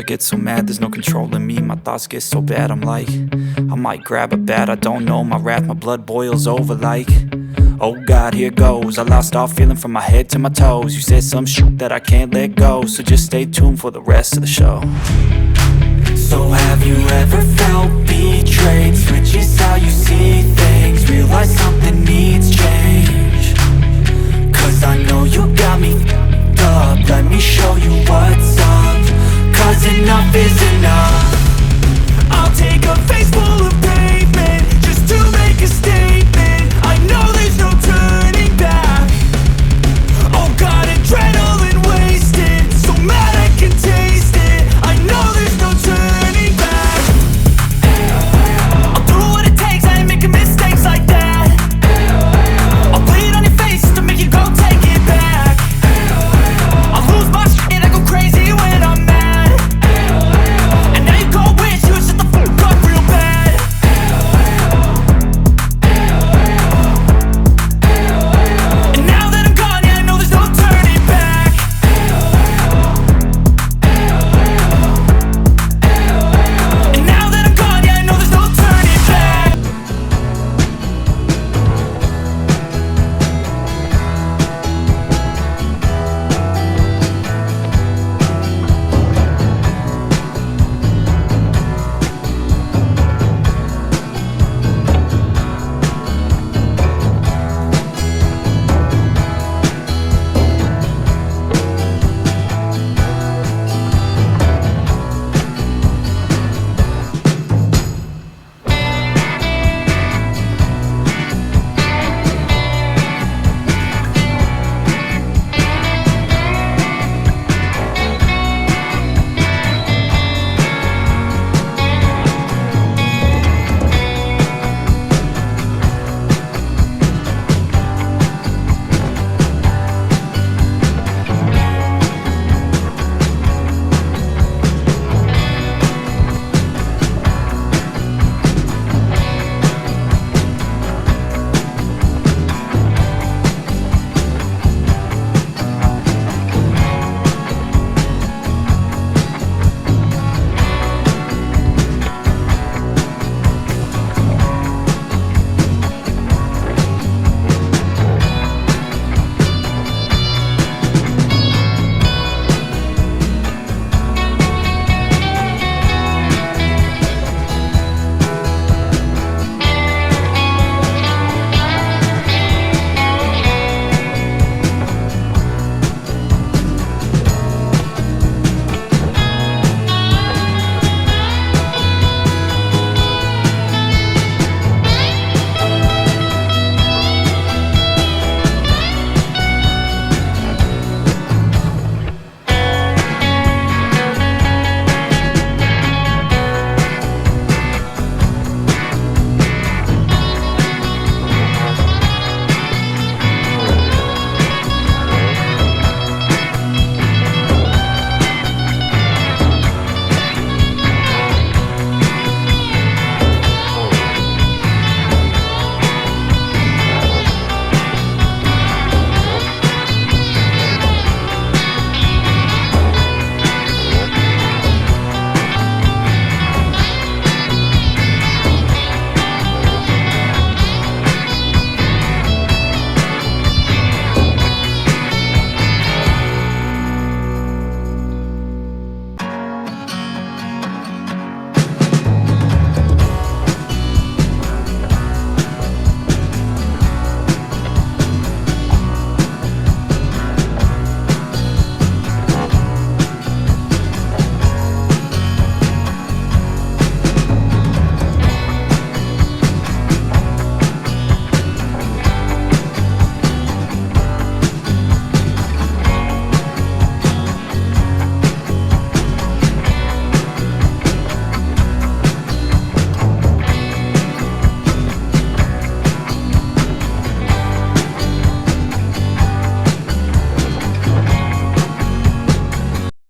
get so mad, there's no controlling me. My thoughts get so bad, I'm like, I might grab a bat, I don't know. My wrath, my blood boils over like, oh God, here goes. I lost all feeling from my head to my toes. You said some shit that I can't let go, so just stay tuned for the rest of the show. So have you ever felt betrayed? Switches how you see things.